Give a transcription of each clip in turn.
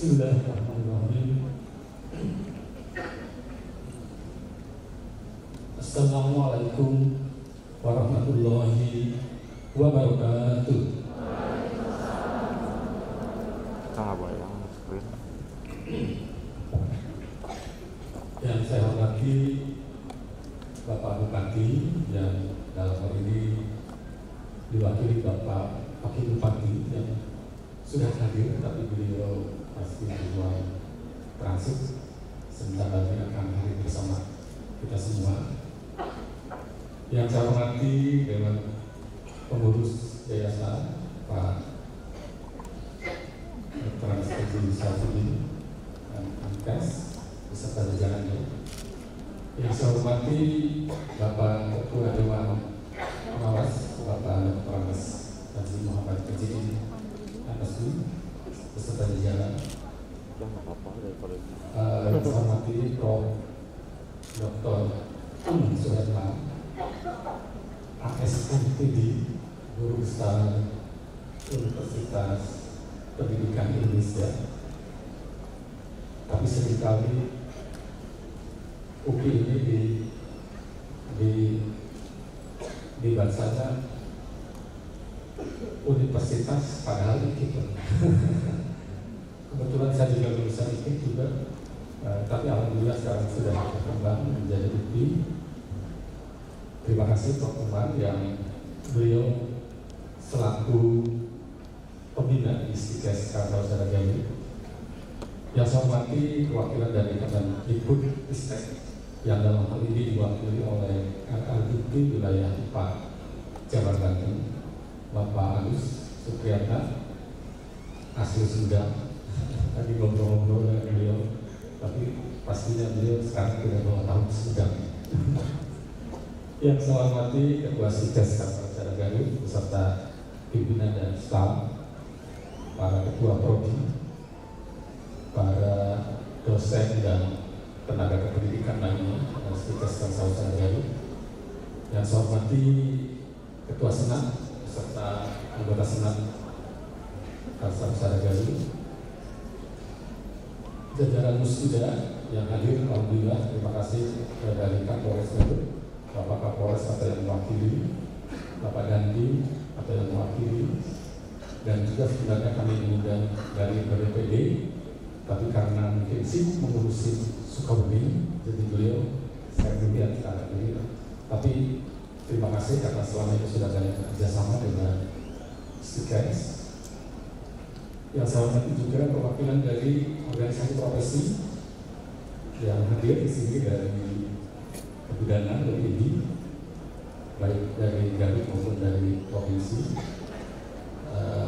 Bismillahirrahmanirrahim. Assalamualaikum warahmatullahi wabarakatuh. Nggak boleh yang screen. Yang saya hormati Bapak Bupati yang dalam hal ini diwakili Bapak Wakil Bupati yang sudah hadir, tapi beliau pasti di luar transit, sebentar lagi akan hadir bersama kita semua. Yang saya hormati Dewan Pengurus Yayasan Pak Dr. Haji Syafruddin dan Ankes beserta jajarannya. Yang saya hormati Bapak Ketua Dewan Pengawas Bapak Dr. Haji Muhammad Kejin Atasmi beserta jajaran. Yang saya hormati Prof. Dr. Suherman ASMPD, Guru Besar Universitas Pendidikan Indonesia. Tapi seringkali UPI ini dibacanya universitas, padahal itu kebetulan saya juga lulusan IKIP juga, tapi alhamdulillah sekarang sudah berkembang menjadi UPI. Terima kasih Prof. Umar yang beliau selaku pembina di Stikes Saudara Gani. Yang saya hormati perwakilan dari Kemendikbud Ristek yang dalam hal ini diwakili oleh RRDP wilayah IPA Jawa Banten, Bapak Agus Supriyata, asli Sunda. Tadi ngobrol-ngobrol dengan beliau, tapi pastinya beliau sekarang sudah 2 tahun Sunda. Yang saya hormati Ketua Stikes Saudara Gani beserta pimpinan dan staf, para ketua prodi, para dosen dan tenaga kependidikan lainnya dan Stikes Saudara Gani. Yang saya hormati Ketua Senat beserta anggota Senat Saudara Gani, jajaran musida yang hadir, alhamdulillah. Terima kasih dari Kapolres Garut, Bapak Kapolres atau yang mewakili, Bapak Dandi atau yang mewakili, dan juga sebenarnya kami diundang dari BPD, tapi karena mungkin sibuk mengurusi Sukabumi, jadi beliau saya kemudian tidak hadir. Tapi terima kasih karena selama ini sudah banyak kerjasama dengan Stikes. Yang saya hormati juga perwakilan dari organisasi profesi yang hadir di sini dari kebidanan dari ini, baik dari Garut maupun dari provinsi,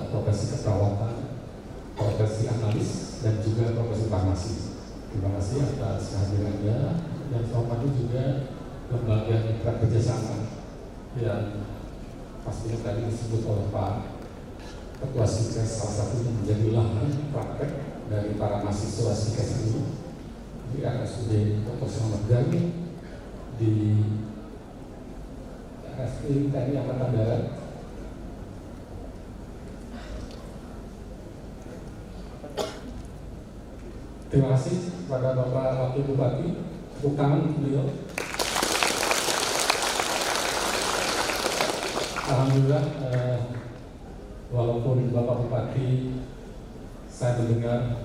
profesi keperawatan, profesi analis, dan juga profesi farmasi. Terima kasih atas kehadirannya. Dan saya hormati juga lembaga mitra kerjasama yang pastinya tadi disebut oleh Pak Ketua Stikes, salah satunya menjadi lahan praktek dari para mahasiswa Stikes ini di RSUD Dr. Selamat Gani, di RSUD TNI Angkatan Darat. Terima kasih kepada Bapak Wakil Bupati, tepuk tangan beliau. Alhamdulillah, walaupun Bapak Bupati saya mendengar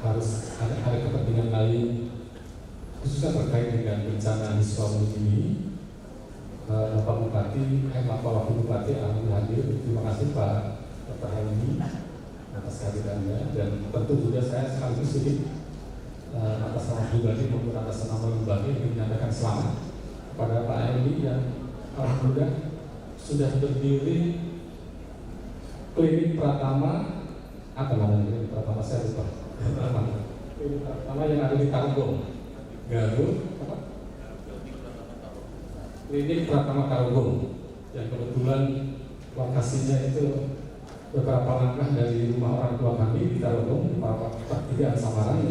harus ada kepentingan lain, khususnya terkait dengan bencana di Sukabumi ini, Bapak Bupati, Bapak Wakil Bupati alhamdulillah hadir. Terima kasih Pak Dr. Helmi atas kehadirannya, dan tentu juga saya sekaligus sedikit atas nama pribadi maupun atas nama lembaga yang menyatakan selamat kepada Pak Helmi yang alhamdulillah sudah berdiri klinik Pratama, apa namanya klinik Pratama, saya lupa. Klinik Pratama yang ada di Tarogong, Garut, apa? Klinik Pratama Tarogong, yang kebetulan lokasinya itu beberapa langkah dari rumah orang tua kami di Tarogong, di Pertigaan Samarang.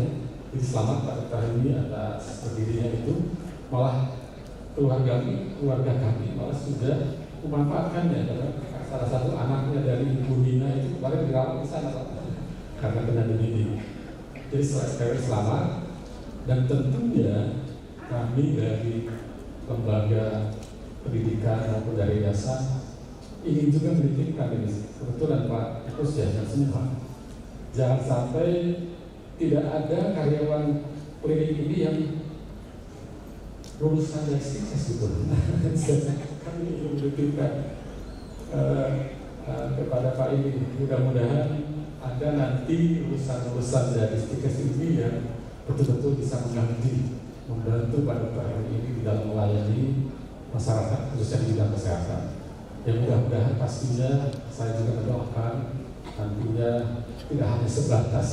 Jadi selamat Pak ini atas berdirinya itu. Malah keluarga kami malah sudah memanfaatkannya, karena salah satu anaknya dari Ibu Nina itu kemarin dirawat di sana karena kena demam. Jadi sekali selamat, dan tentunya kami dari lembaga pendidikan maupun dari yayasan ingin juga menitipkan ini. Kebetulan Pak Kus ya semua. Jangan sampai tidak ada karyawan klinik ini yang lulusan dari sukses gitu. Kami ingin menitipkan kepada Pak ini, mudah-mudahan ada nanti lulusan-lulusan dari sukses ini yang betul-betul bisa membantu pada hari ini di dalam melayani masyarakat khususnya di bidang kesehatan. Yang mudah-mudahan pastinya saya juga mendoakan nantinya tidak hanya sebatas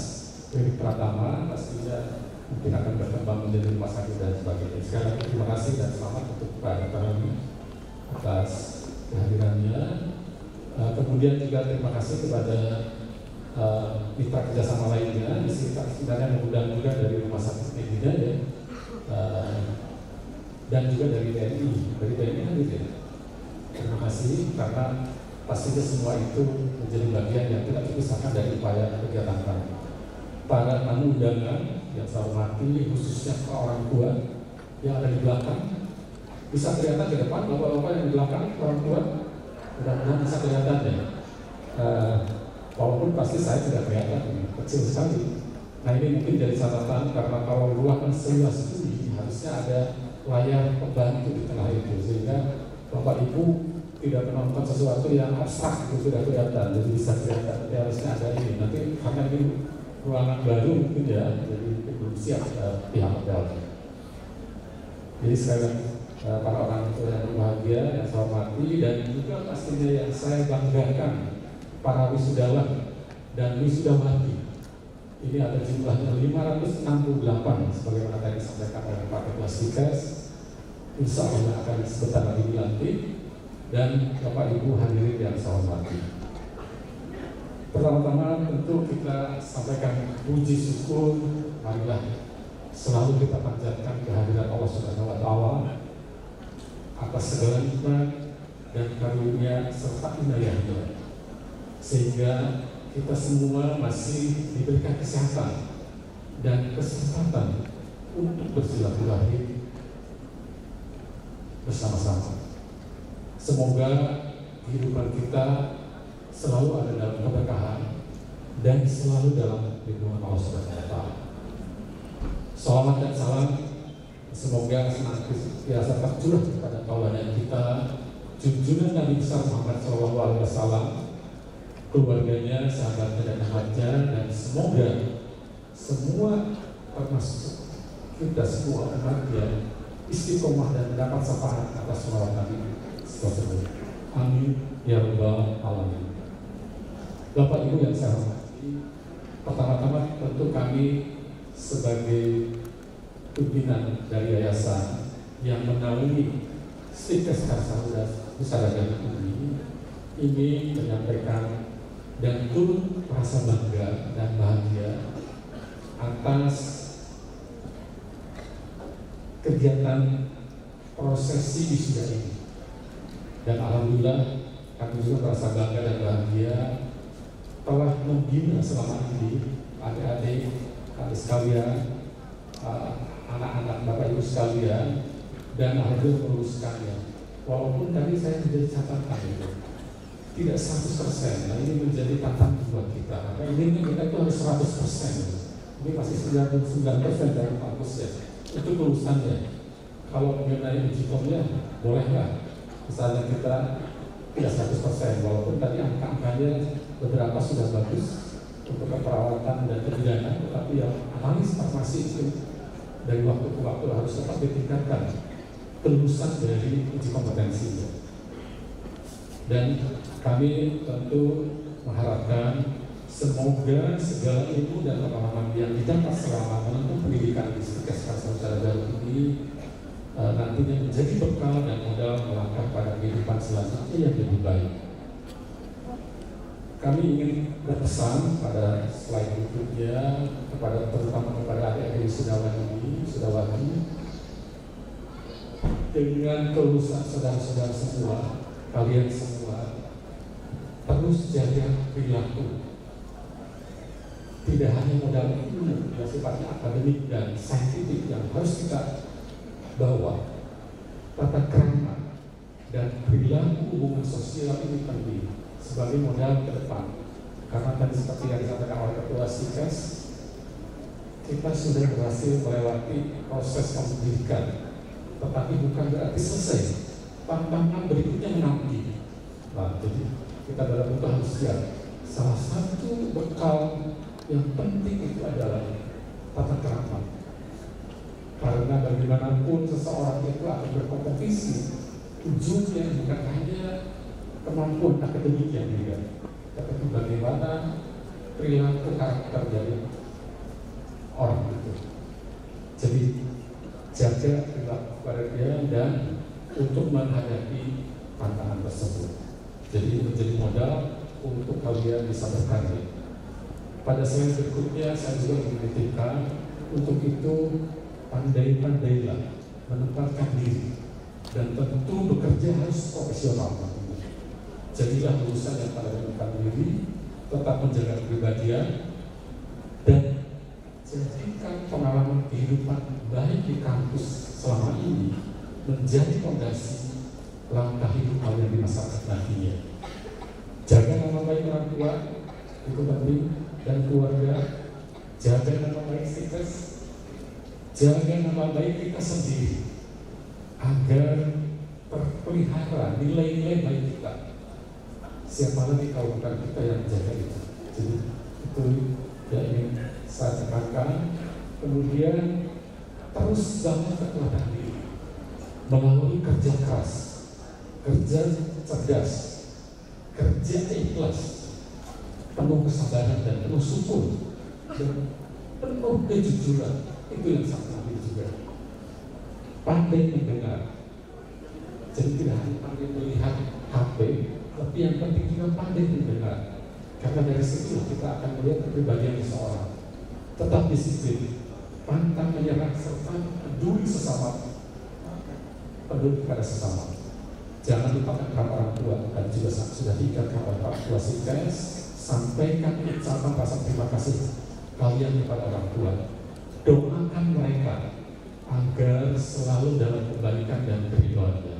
klinik Pratama, pastinya mungkin akan berkembang menjadi rumah sakit dan sebagainya. Sekali lagi terima kasih dan selamat untuk Pak Dr. Rami atas kehadirannya. Kemudian juga terima kasih kepada mitra kerjasama lainnya. Di sekitarnya mengundang juga dari rumah sakit Medina ya, dan juga dari TNI. Dari TNI hadir ya. Terima kasih karena pastinya semua itu menjadi bagian yang tidak terpisahkan dari upaya kegiatan kami. Para tamu undangan yang saya hormati, khususnya para orang tua yang ada di belakang, bisa kelihatan ke depan bapak-bapak yang di belakang orang tua, mudah-mudahan bisa kelihatan ya. Walaupun pasti saya tidak kelihatan, kecil sekali. Nah ini mungkin jadi catatan karena kalau ruangan seluas ini harusnya ada layar pembantu di tengah itu sehingga bapak ibu tidak menonton sesuatu yang abstrak itu sudah kelihatan, jadi bisa kelihatan. Ya, harusnya ada ini. Nanti karena ini ruangan baru mungkin ya, jadi belum siap pihak hotel. Jadi sekali lagi para orang tua yang berbahagia, yang saya hormati, dan juga pastinya yang saya banggakan para wisudawan dan wisudawati. Ini ada jumlahnya 568 sebagaimana tadi disampaikan oleh Pak Ketua Stikes. Insya Allah akan sebentar lagi dilantik. Dan Bapak Ibu hadirin yang saya hormati, pertama-tama tentu kita sampaikan puji syukur, marilah selalu kita panjatkan kehadiran Allah Subhanahu wa Ta'ala atas segala nikmat dan karunia serta inayahnya, sehingga kita semua masih diberikan kesehatan dan kesempatan untuk bersilaturahim bersama-sama. Semoga kehidupan kita selalu ada dalam keberkahan dan selalu dalam lindungan Allah Subhanahu wa Ta'ala. Selamat dan salam semoga senantiasa tercurah kepada tauladan kita, junjungan Nabi besar Muhammad SAW, keluarganya, sahabatnya dan ahatnya, dan semoga semua termasuk kita semua umat yang istiqomah dan mendapat syafaat atas salawat Nabi. Amin ya rabbal alamin. Bapak Ibu yang saya hormati, pertama-tama tentu kami sebagai pimpinan dari yayasan yang menaungi Stikes Karsa Pusara ini ingin menyampaikan dan turut merasa bangga dan bahagia atas kegiatan prosesi wisuda ini. Dan alhamdulillah kami juga merasa bangga dan bahagia telah membina selama ini adik-adik sekalian, anak-anak Bapak Ibu sekalian, dan alhamdulillah meluluskannya. Walaupun tadi saya menjadi catatan itu tidak 100%, nah ini menjadi tantangan buat kita. Karena ini kita itu harus 100%. Ini masih 99% dari kampus ya. Itu lulusannya. Kalau mengenai uji komnya bolehlah. Misalnya kita tidak 100%, walaupun tadi angka-angkanya beberapa sudah bagus untuk keperawatan dan kebidanan, tetapi yang analis farmasi itu dari waktu ke waktu harus tetap ditingkatkan kelulusan dari uji kompetensi. Dan kami tentu mengharapkan semoga segala ilmu dan pengalaman yang didapat selama menempuh pendidikan di Stikes Karsa Baru ini nantinya menjadi bekal dan modal melangkah pada kehidupan selanjutnya yang lebih baik. Kami ingin berpesan pada slide berikutnya terutama kepada adik-adik wisudawati dengan kelulusan saudara-saudara semua, kalian semua terus jaga perilaku, tidak hanya modal ilmu yang sifatnya akademik dan saintifik yang harus kita bawa, tata krama dan perilaku hubungan sosial ini penting sebagai modal ke depan. Karena tadi seperti yang disampaikan oleh Ketua SIKES, kita sudah berhasil melewati proses pendidikan, tetapi bukan berarti selesai. Tantangan berikutnya menanti. Nah, jadi kita dalam itu harus siap. Salah satu bekal yang penting itu adalah tata krama. Karena bagaimanapun seseorang itu akan berkompetisi, ujungnya bukan hanya kemampuan akademik yang dilihat, tetapi bagaimana perilaku karakter dari orang itu. Jadi jaga perilaku pada dia dan untuk menghadapi tantangan tersebut. Jadi menjadi modal untuk kalian bisa berkarya. Pada slide berikutnya saya juga menitipkan untuk itu pandai-pandailah menempatkan diri dan tentu bekerja harus profesional. Jadilah lulusan yang pada menempatkan diri, tetap menjaga kepribadian dan jadikan pengalaman kehidupan baik di kampus selama ini menjadi fondasi langkah hidup kalian di masa nantinya. Jaga nama baik orang tua, itu penting, dan keluarga. Jaga nama baik SIKES, jaga nama baik kita sendiri agar terpelihara nilai-nilai baik kita. Siapa lagi kalau bukan kita yang menjaga itu. Jadi itu yang ingin saya tekankan. Kemudian terus bangun kekuatan diri melalui kerja keras, kerja cerdas, kerja ikhlas, penuh kesabaran dan penuh syukur dan penuh kejujuran. Itu yang sangat penting juga. Pandai mendengar. Jadi tidak hanya pandai melihat HP, tapi yang penting juga pandai mendengar. Karena dari situ kita akan melihat kepribadian seseorang. Tetap disiplin, pantang menyerah serta peduli sesama, peduli kepada sesama. Jangan lupakan peran orang tua dan juga sudah diingatkan oleh Pak Ketua SIKES. Sampaikan ucapan rasa terima kasih kalian kepada orang tua. Doakan mereka agar selalu dalam kebaikan dan keridhoannya.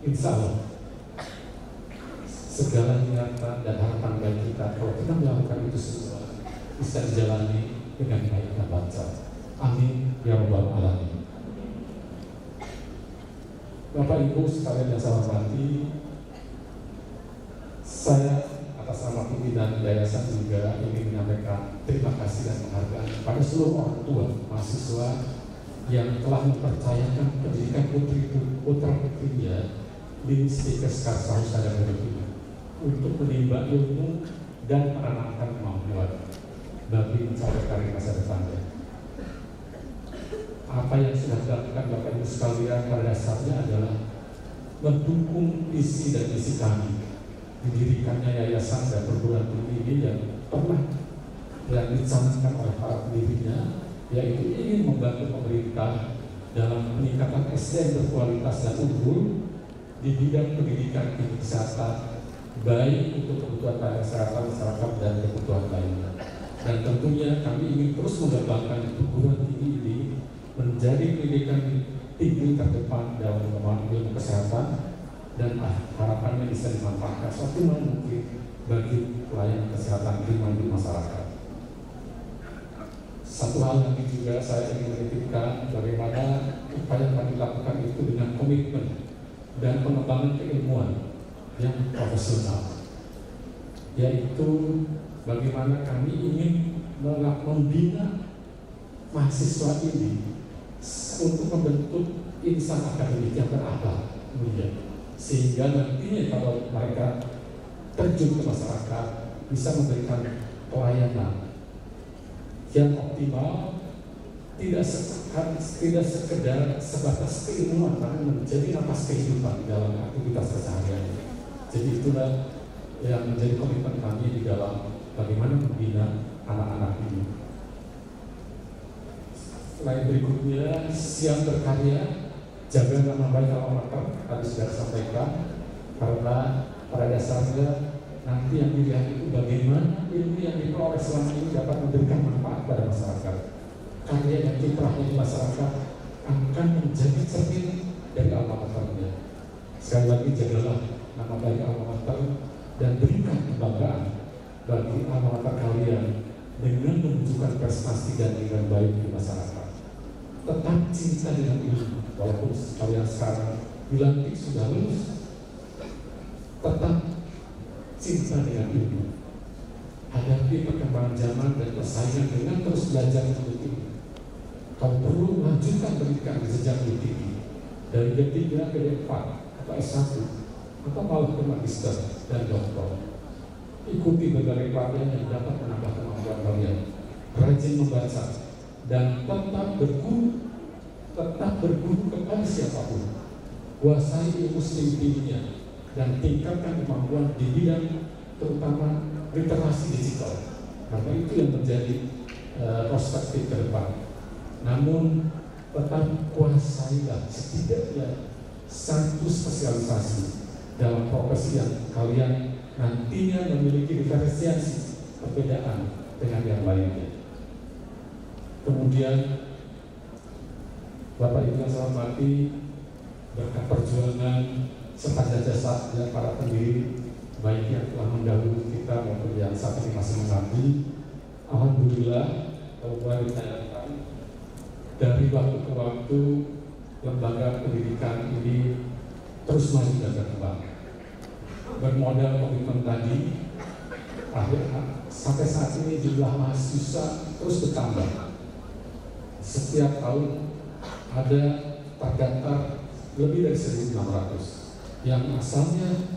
Insya Allah segala niatan dan harapan baik kita, kalau kita melakukan itu semua, bisa dijalani dengan baik dan lancar. Amin ya rabbal alamin. Bapak Ibu sekalian yang saya hormati, saya atas nama pimpinan yayasan juga ingin menyampaikan terima kasih dan penghargaan kepada seluruh orang tua mahasiswa yang telah mempercayakan pendidikan putra-putrinya di SIKES Karsahus Sadar ini untuk menimba ilmu dan menanamkan kemampuan bagi mencapai karir masa depannya. Apa yang sudah dilakukan Bapak Ibu sekalian pada dasarnya adalah mendukung visi dan misi kami didirikannya yayasan dan perguruan tinggi ini yang pernah yang dicanangkan oleh para pendirinya, yaitu ingin membantu pemerintah dalam peningkatan SDM berkualitas dan unggul di bidang pendidikan dan kesehatan, baik untuk kebutuhan kesehatan masyarakat dan kebutuhan lainnya. Dan tentunya kami ingin terus mengembangkan perguruan tinggi ini menjadi pendidikan tinggi terdepan dalam pengembangan ilmu kesehatan dan harapannya bisa dimanfaatkan seoptimal mungkin bagi pelayanan kesehatan prima di masyarakat. Satu hal lagi juga saya ingin menitipkan bagaimana upaya yang kami lakukan itu dengan komitmen dan pengembangan keilmuan yang profesional, yaitu bagaimana kami ingin membina mahasiswa ini untuk membentuk insan akademik yang berakhlak mulia, sehingga nantinya kalau mereka terjun ke masyarakat bisa memberikan pelayanan yang optimal, tidak sekedar sebatas keilmuan, tapi menjadi nafas kehidupan dalam aktivitas keseharian. Jadi itulah yang menjadi komitmen kami di dalam bagaimana membina anak-anak ini. Slide berikutnya, siap berkarya, jaga nama baik alma mater, tadi sudah disampaikan, karena pada dasarnya nanti yang dilihat itu bagaimana ilmu yang diperoleh selama ini dapat memberikan manfaat pada masyarakat. Karya dan kiprahnya di masyarakat akan menjadi cermin dari alma maternya. Sekali lagi jagalah nama baik alma mater dan berikan kebanggaan bagi alma mater kalian dengan menunjukkan prestasi dan nilai baik di masyarakat. Tetap cinta dengan ilmu, walaupun kalian sekarang dilantik sudah lulus, tetap cinta dengan ilmu. Hadapi perkembangan zaman dan persaingan dengan terus belajar lebih tinggi. Kamu perlu melanjutkan pendidikan di jenjang lebih tinggi dari D3 ke D4 atau S1 atau malah ke magister dan doktor. Ikuti berbagai pelatihan yang dapat menambah kemampuan kalian. Rajin membaca dan tetap berguru kepada siapapun. Kuasai ilmu setinggi-tingginya dan tingkatkan kemampuan di bidang terutama literasi digital, karena itu yang menjadi perspektif ke depan. Namun tetap kuasailah setidaknya satu spesialisasi dalam profesi yang kalian nantinya memiliki diferensiasi perbedaan dengan yang lainnya. Kemudian Bapak Ibu yang saya hormati, berkat perjuangan serta jasa dan para pendiri baik yang telah mendahului kita maupun yang saat ini masih mengabdi, alhamdulillah kalau boleh ditanyakan, dari waktu ke waktu lembaga pendidikan ini terus maju dan berkembang. Bermodal komitmen tadi, sampai saat ini jumlah mahasiswa terus bertambah. Setiap tahun ada terdaftar lebih dari 1.600 yang asalnya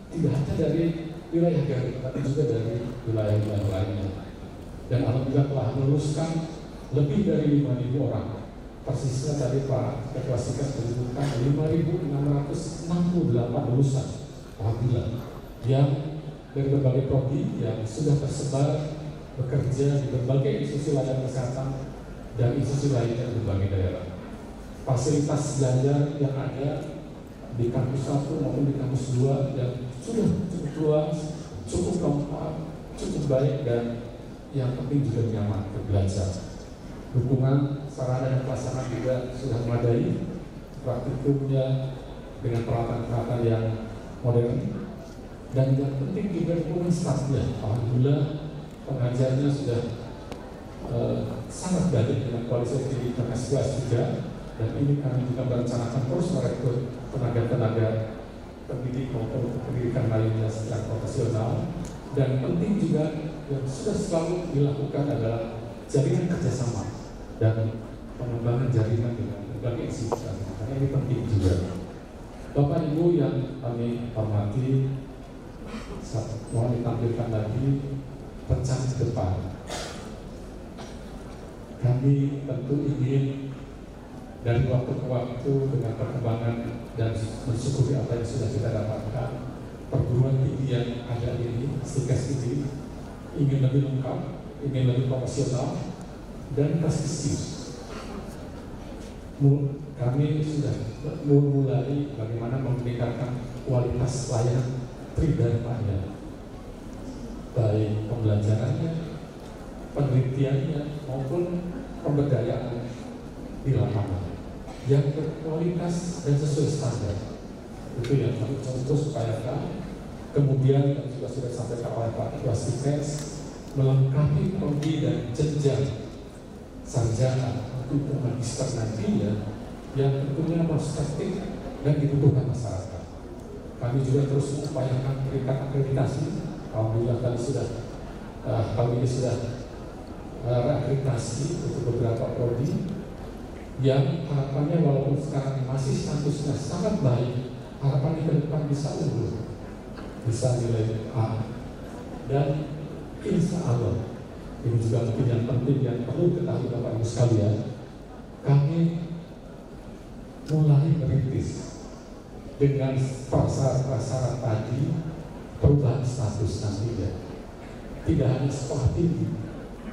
tidak hanya dari wilayah Garut, tapi juga dari wilayah-wilayah lainnya. Dan alhamdulillah telah meluluskan lebih dari 5.000 orang. Persisnya tadi Pak Ketua Sikas menyebutkan 5.668 lulusan. Alhamdulillah, yang dari berbagai prodi yang sudah tersebar bekerja di berbagai institusi layanan kesehatan dan institusi lainnya di berbagai daerah. Fasilitas belajar yang ada di kampus 1 maupun di kampus 2 yang sudah cukup luas, cukup lengkap, cukup baik, dan yang penting juga nyaman untuk belajar. Dukungan sarana dan prasarana juga sudah memadai, praktikumnya dengan peralatan-peralatan yang modern, dan yang penting juga dukungan stafnya. Alhamdulillah pengajarnya sudah sangat baik dengan kualitas tinggi dan S2 juga. Dan ini kami juga merencanakan terus merekrut tenaga-tenaga pendidik maupun pendidikan lainnya secara profesional. Dan penting juga yang sudah selalu dilakukan adalah jaringan kerjasama dan pengembangan jaringan dengan berbagai institusi, karena ini penting juga. Bapak Ibu yang kami hormati, mohon ditampilkan lagi rencana ke depan. Kami tentu ingin dari waktu ke waktu dengan perkembangan dan mensyukuri apa yang sudah kita dapatkan, perguruan tinggi yang ada ini, STIKES ini, ingin lebih lengkap, ingin lebih profesional dan prestisius. Kami sudah mulai bagaimana meningkatkan kualitas layanan Tridharmanya, baik pembelajarannya, penelitiannya maupun pemberdayaan di lapangan yang berkualitas dan sesuai standar. Itu yang kami contoh supaya kemudian juga sudah sampaikan oleh Pak Ketua STIKES melengkapi prodi dan jenjang sarjana untuk magister nantinya yang tentunya prospektif dan dibutuhkan masyarakat. Kami juga terus mengupayakan peringkat akreditasi. Alhamdulillah tadi sudah kami sudah reakreditasi untuk beberapa prodi yang harapannya walaupun sekarang masih statusnya sangat baik, harapannya ke depan bisa unggul, bisa nilai A. Dan insya Allah, ini juga mungkin yang penting yang perlu ketahui Bapak Ibu sekalian, kami mulai merintis dengan prasyarat tadi perubahan status nantinya. Tidak hanya sekolah tinggi,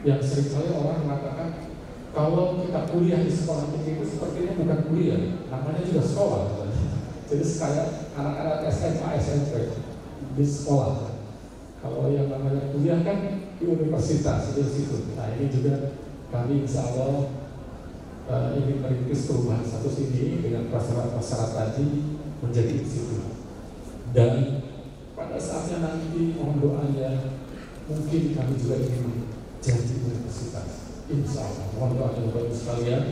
yang seringkali orang mengatakan kalau kita kuliah di sekolah tinggi itu sepertinya bukan kuliah, namanya juga sekolah. Jadi sekalian anak-anak SMA, SMP di sekolah. Kalau yang namanya kuliah kan di universitas di situ. Nah ini juga kami insya Allah ingin merintis perubahan status ini dengan prasyarat-prasyarat tadi menjadi institut. Dan pada saatnya nanti mohon doanya, mungkin kami juga ingin jadi universitas. Insya Allah, mohon doanya Bapak Ibu sekalian.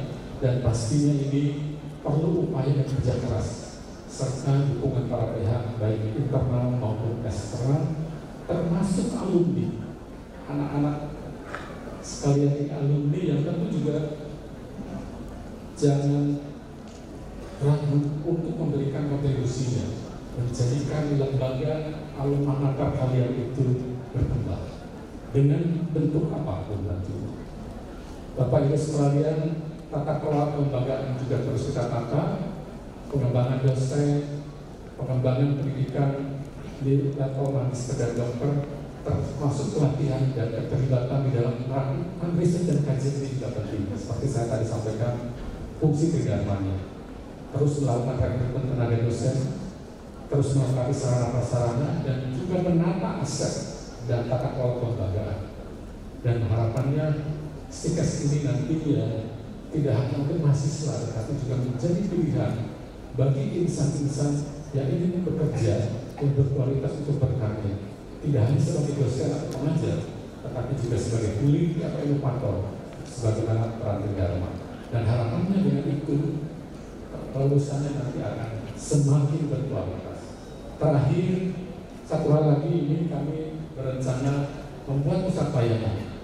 Dan pastinya ini perlu upaya dan kerja keras serta dukungan para pihak baik internal maupun eksternal, termasuk alumni, anak-anak sekalian ini alumni yang tentu juga jangan ragu untuk memberikan kontribusinya, menjadikan lembaga alma mater kalian itu berkembang dengan bentuk apapun nanti. Bapak Ibu sekalian, tata kelola kelembagaan juga terus kita tata, pengembangan dosen, pengembangan pendidikan di level magister dan dokter, termasuk pelatihan dan keterlibatan di dalam melakukan riset dan kajian ini juga penting. Seperti saya tadi sampaikan, fungsi kedarmannya terus melakukan rekrutmen tenaga dosen, terus melengkapi sarana prasarana, dan juga menata aset dan tata kelola kelembagaan. Dan harapannya STIKES ini nantinya tidak hanya untuk mahasiswa, tetapi juga menjadi pilihan bagi insan-insan yang ingin bekerja yang berkualitas untuk berkarya, tidak hanya sebagai dosen atau pengajar, tetapi juga sebagai guru atau inovator, sebagaimana peran Dharma. Dan harapannya dengan itu lulusannya nanti akan semakin berkualitas. Terakhir, satu hal lagi, ini kami berencana membuat pusat pelayanan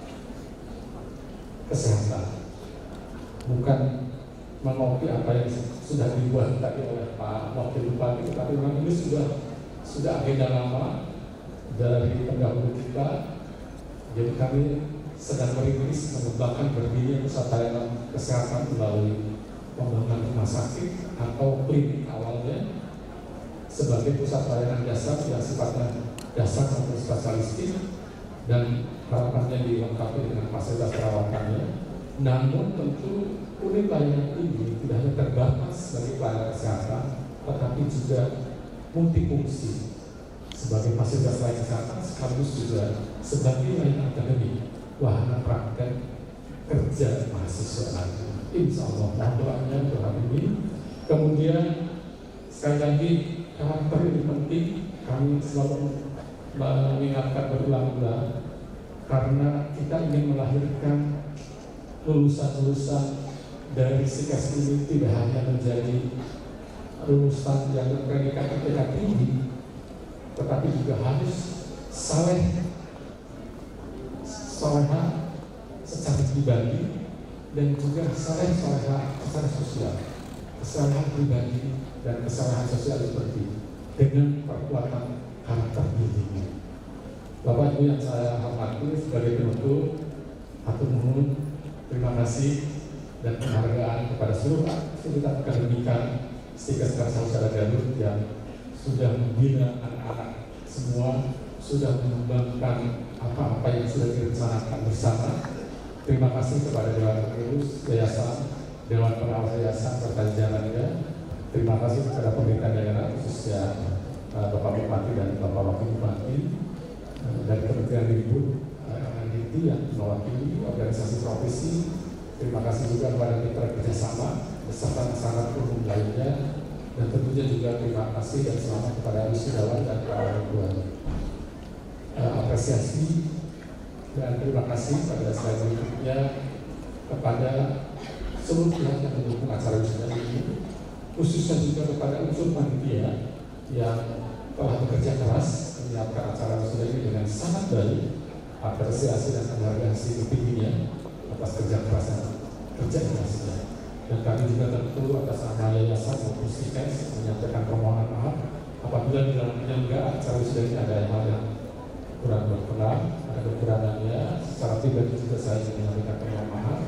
kesehatan, bukan mengopi apa yang sudah dibuat tadi oleh Pak Wakil Bupati, tetapi memang ini sudah agenda lama dari pendahulu kita. Jadi kami sedang merintis mengembangkan berdirinya pusat pelayanan kesehatan melalui pembangunan rumah sakit atau klinik awalnya sebagai pusat pelayanan dasar yang sifatnya dasar maupun spesialistik, dan harapannya dilengkapi dengan fasilitas perawatannya. Namun tentu unit layanan ini tidak hanya terbatas sebagai pelayanan kesehatan, tetapi juga multifungsi sebagai fasilitas layanan kesehatan sekaligus juga sebagai layanan akademik, wahana praktek kerja mahasiswa nanti. Insya Allah, mohon doanya untuk hal ini. Kemudian sekali lagi, karakter ini penting. Kami selalu mengingatkan berulang-ulang karena kita ingin melahirkan lulusan-lulusan dari STIKES ini tidak hanya menjadi lulusan yang berpredikat IPK tinggi, tetapi juga harus soleha secara pribadi dan juga soleha secara sosial, kesalahan pribadi dan kesalahan sosial seperti dengan perkuatan karakter diri. Bapak Ibu yang saya hormati sebagai penutup, hatur nuhun, terima kasih dan penghargaan kepada seluruh aktivitas akademika STIKES Karsausada Garut yang sudah membina anak-anak semua, sudah mengembangkan apa-apa yang sudah direncanakan bersama. Terima kasih kepada Dewan Pengurus Yayasan, Dewan Pengawas Yayasan serta jajarannya. Terima kasih kepada pemerintah daerah khususnya Bapak Bupati dan Bapak Wakil Bupati, dari Kementerian Ribu Anggiti yang mewakili organisasi profesi. Terima kasih juga kepada mitra kerjasama beserta masyarakat umum lainnya, dan tentunya juga terima kasih dan selamat kepada wisudawan dan para orang tuanya. Apresiasi dan terima kasih pada slide berikutnya kepada seluruh pihak yang mendukung acara wisuda ini, khususnya juga kepada unsur panitia yang telah bekerja keras menyiapkan acara wisuda ini dengan sangat baik. Apresiasi dan penghargaan setingginya atas kerja kerasnya. Dan kami juga tentu atas nama yayasan maupun STIKES menyampaikan permohonan maaf apabila di dalam penyelenggaraan acara wisuda ini ada hal yang kurang berkenan, ada kekurangannya. Secara pribadi juga saya ingin menyampaikan permohonan maaf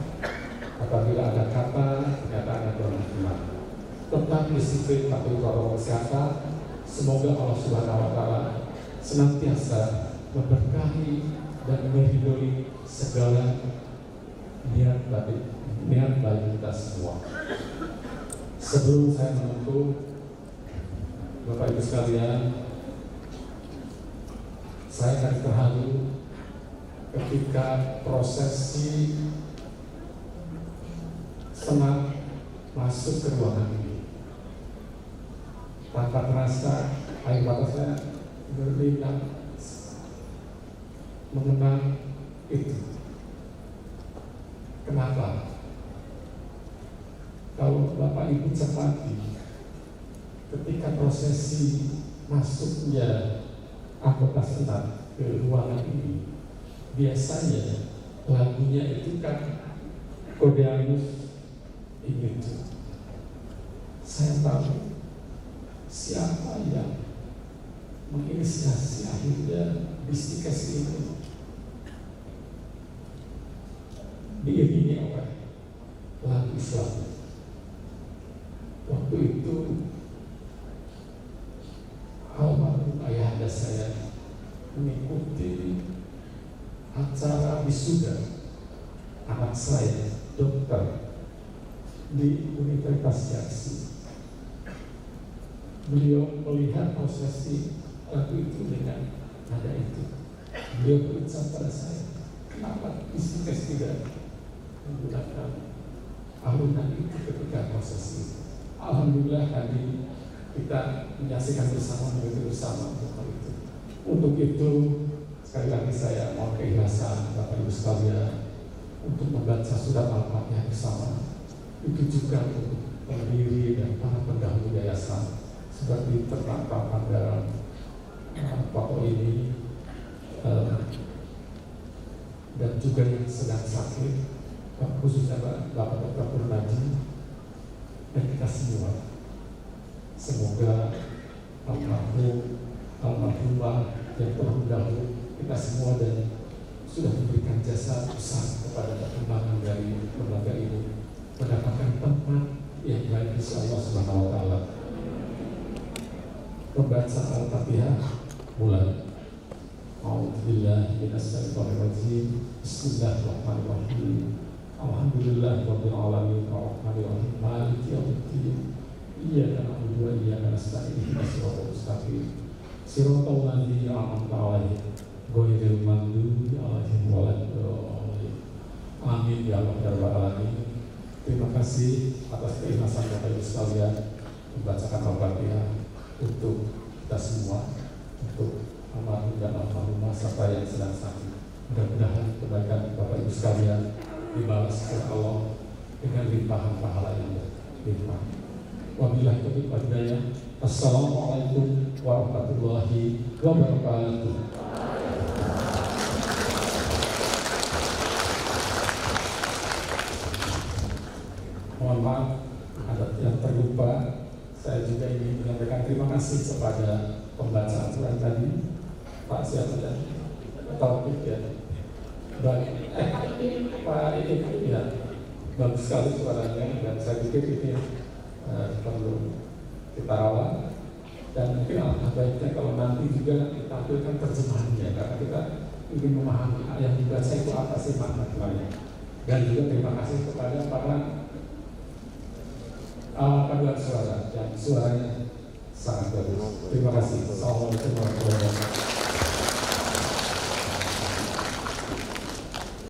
apabila ada kata pernyataan yang kurang berkenan. Tentang disiplin patuh protokol kesehatan, semoga Allah Subhanahu wa Ta'ala senantiasa memberkahi dan meridhoi segala niat baik kita semua. Sebelum saya menutup, Bapak Ibu sekalian, Saya akan terharu ketika prosesi senat masuk ke ruangan ini. Tanpa terasa air mata saya berlinang mengenang itu. Kenapa? Kalau Bapak Ibu cermati, ketika prosesi masuknya anggota senat ke ruangan ini, biasanya lagunya itu kan Kodeanus ingin. Saya tahu siapa yang menginisiasi akhirnya bistikes ini diiringi oleh lagu Islam. Waktu itu almarhum ayahanda saya mengikuti acara wisuda anak saya, dokter, di Universitas Jaksi. Beliau melihat prosesi lagu itu dengan nada itu. Beliau berucap pada saya, kenapa bistikes tidak menggunakan alunan itu ketika prosesi? Alhamdulillah tadi kita menyaksikan bersama, mengikuti bersama untuk itu. Untuk itu sekali lagi saya mohon keikhlasan Bapak Ibu sekalian untuk membaca surat Al-Fatihah bersama. Itu juga untuk pendiri dan para pendahulu yayasan seperti tertangkap dalam pokok ini dan juga yang sedang sakit, khususnya Bapak Dr. Purnaji dan kita semua. Semoga almarhumah yang terdahulu kita semua dan sudah memberikan jasa besar kepada perkembangan dari lembaga ini mendapatkan tempat yang baik di Allah Subhanahu wa taala. Membaca Al-Fatihah mulai. A'udzubillahi minasyaitonirrajim. Bismillahirrahmanirrahim. Alhamdulillahirabbil alamin arrahmanir rahim maliki yaumiddin. Iyyaka na'budu wa iyyaka nasta'in ihdinas siratal mustaqim. Siratal ladzina an'amta 'alaihim ghairil maghdubi 'alaihim waladdallin. Amin ya rabbal alamin. Terima kasih atas keikhlasan Bapak Ibu sekalian membacakan Al-Fatihah untuk kita semua, untuk almarhum dan almarhumah serta yang sedang sakit. Mudah-mudahan kebaikan Bapak Ibu sekalian dibalas oleh Allah dengan limpahan pahala yang berlimpah. Wabillahi taufiq wal hidayah. Assalamualaikum warahmatullahi wabarakatuh. Mohon maaf ada yang terlupa. Saya juga ingin menyampaikan terima kasih kepada pembaca aturan tadi, Pak siapa ya? Taufik ya. Baik, Pak ini ya, bagus sekali suaranya dan saya pikir ini perlu kita rawat dan mungkin alangkah baiknya kalau nanti juga ditampilkan terjemahannya karena kita ingin memahami yang dibaca itu apa sih maknanya. Dan juga terima kasih kepada para paduan suara yang suaranya sangat bagus. Terima kasih. Assalamualaikum warahmatullahi wabarakatuh.